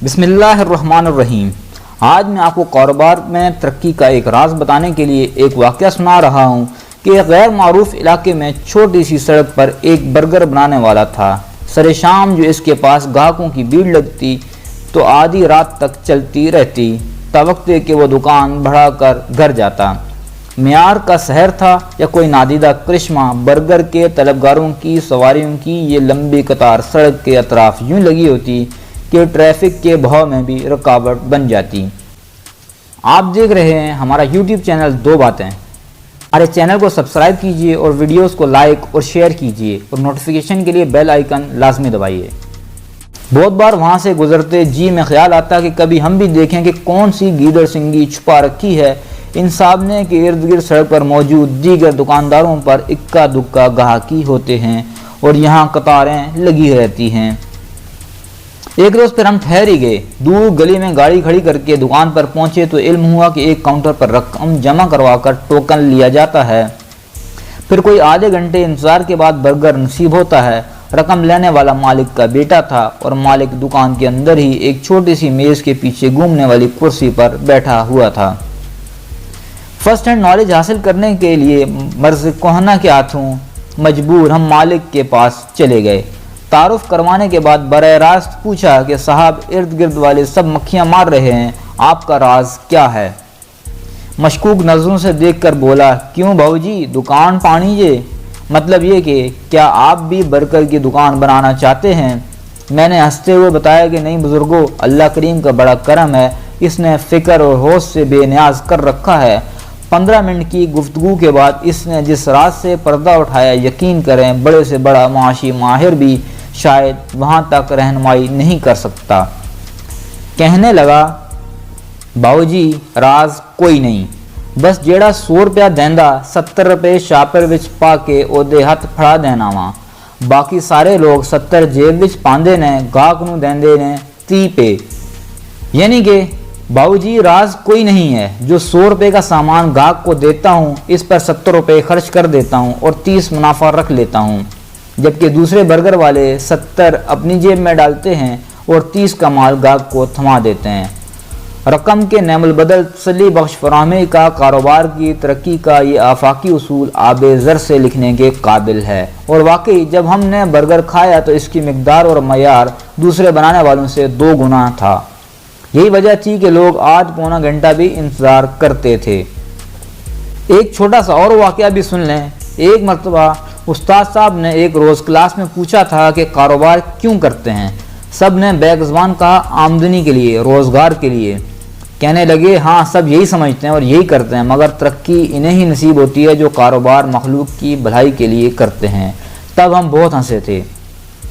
بسم اللہ الرحمن الرحیم۔ آج میں آپ کو کاروبار میں ترقی کا ایک راز بتانے کے لیے ایک واقعہ سنا رہا ہوں کہ ایک غیر معروف علاقے میں چھوٹی سی سڑک پر ایک برگر بنانے والا تھا۔ سر شام جو اس کے پاس گاہکوں کی بھیڑ لگتی تو آدھی رات تک چلتی رہتی، تاوقتیکہ وہ دکان بڑھا کر گھر جاتا۔ معیار کا شہر تھا یا کوئی نادیدہ کرشمہ، برگر کے طلبگاروں کی سواریوں کی یہ لمبی قطار سڑک کے اطراف یوں لگی ہوتی کہ ٹریفک کے بہاؤ میں بھی رکاوٹ بن جاتی۔ آپ دیکھ رہے ہیں ہمارا یوٹیوب چینل 2 باتیں۔ ہمارے چینل کو سبسکرائب کیجئے اور ویڈیوز کو لائک اور شیئر کیجئے اور نوٹیفیکیشن کے لیے بیل آئیکن لازمی دبائیے۔ بہت بار وہاں سے گزرتے جی میں خیال آتا کہ کبھی ہم بھی دیکھیں کہ کون سی گیدڑ سنگی چھپا رکھی ہے ان سامنے کے ارد گرد سڑک پر موجود دیگر دکانداروں پر اکا دکا گاہکی ہوتے ہیں اور یہاں قطاریں لگی رہتی ہیں۔ ایک روز پھر ہم ٹھہر ہی گئے، دور گلی میں گاڑی کھڑی کر کے دکان پر پہنچے تو علم ہوا کہ ایک کاؤنٹر پر رقم جمع کروا کر ٹوکن لیا جاتا ہے۔ پھر کوئی آدھے گھنٹے انتظار کے بعد برگر نصیب ہوتا ہے۔ رقم لینے والا مالک کا بیٹا تھا اور مالک دکان کے اندر ہی ایک چھوٹی سی میز کے پیچھے گھومنے والی کرسی پر بیٹھا ہوا تھا۔ فرسٹ ہینڈ نالج حاصل کرنے کے لیے مرض کوہنا کے ہاتھوں مجبور ہم مالک کے پاس چلے گئے۔ تعارف کروانے کے بعد براہ راست پوچھا کہ صاحب ارد گرد والے سب مکھیاں مار رہے ہیں، آپ کا راز کیا ہے؟ مشکوک نظروں سے دیکھ کر بولا، کیوں بھاؤ جی دکان پانی جے؟ مطلب یہ کہ کیا آپ بھی برگر کی دکان بنانا چاہتے ہیں؟ میں نے ہنستے ہوئے بتایا کہ نہیں بزرگو، اللہ کریم کا بڑا کرم ہے، اس نے فکر اور ہوش سے بے نیاز کر رکھا ہے۔ 15 منٹ کی گفتگو کے بعد اس نے جس راز سے پردہ اٹھایا، یقین کریں بڑے سے بڑا معاشی ماہر بھی شاید وہاں تک رہنمائی نہیں کر سکتا۔ کہنے لگا، باؤ جی راز کوئی نہیں، بس جیڑا 100 روپیہ دیندا 70 روپے شاپر وچ پا کے اودے ہاتھ پھڑا دینا وا، باقی سارے لوگ 70 جیب وچ پاندے نے، گاہک نو دیندے نے 30 پے۔ یعنی کہ باؤ جی راز کوئی نہیں ہے، جو 100 روپے کا سامان گاہک کو دیتا ہوں اس پر 70 روپے خرچ کر دیتا ہوں اور 30 منافع رکھ لیتا ہوں، جبکہ دوسرے برگر والے 70 اپنی جیب میں ڈالتے ہیں اور 30 کا مال گاہک کو تھما دیتے ہیں۔ رقم کے نعم البدل تسلی بخش فراہمی کا کاروبار کی ترقی کا یہ آفاقی اصول آب زر سے لکھنے کے قابل ہے، اور واقعی جب ہم نے برگر کھایا تو اس کی مقدار اور معیار دوسرے بنانے والوں سے 2 گنا تھا۔ یہی وجہ تھی کہ لوگ آدھ پونا گھنٹہ بھی انتظار کرتے تھے۔ ایک چھوٹا سا اور واقعہ بھی سن لیں۔ ایک مرتبہ استاد صاحب نے ایک روز کلاس میں پوچھا تھا کہ کاروبار کیوں کرتے ہیں؟ سب نے بیک زبان کہا آمدنی کے لیے، روزگار کے لیے۔ کہنے لگے ہاں سب یہی سمجھتے ہیں اور یہی کرتے ہیں، مگر ترقی انہیں ہی نصیب ہوتی ہے جو کاروبار مخلوق کی بھلائی کے لیے کرتے ہیں۔ تب ہم بہت ہنسے تھے۔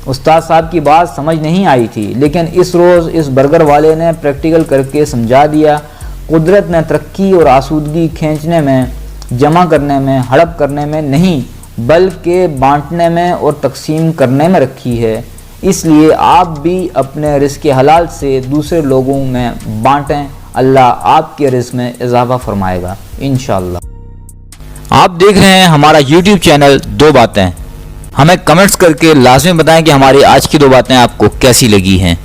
استاد صاحب کی بات سمجھ نہیں آئی تھی، لیکن اس روز اس برگر والے نے پریکٹیکل کر کے سمجھا دیا۔ قدرت نے ترقی اور آسودگی کھینچنے میں، جمع کرنے میں، ہڑپ کرنے میں نہیں بلکہ بانٹنے میں اور تقسیم کرنے میں رکھی ہے۔ اس لیے آپ بھی اپنے رزق حلال سے دوسرے لوگوں میں بانٹیں، اللہ آپ کے رزق میں اضافہ فرمائے گا انشاءاللہ۔ آپ دیکھ رہے ہیں ہمارا یوٹیوب چینل 2 باتیں۔ ہمیں کمنٹس کر کے لازمی بتائیں کہ ہماری آج کی 2 باتیں آپ کو کیسی لگی ہیں۔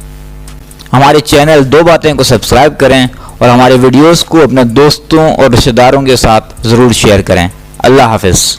ہمارے چینل 2 باتیں کو سبسکرائب کریں اور ہمارے ویڈیوز کو اپنے دوستوں اور رشتہ داروں کے ساتھ ضرور شیئر کریں۔ اللہ حافظ۔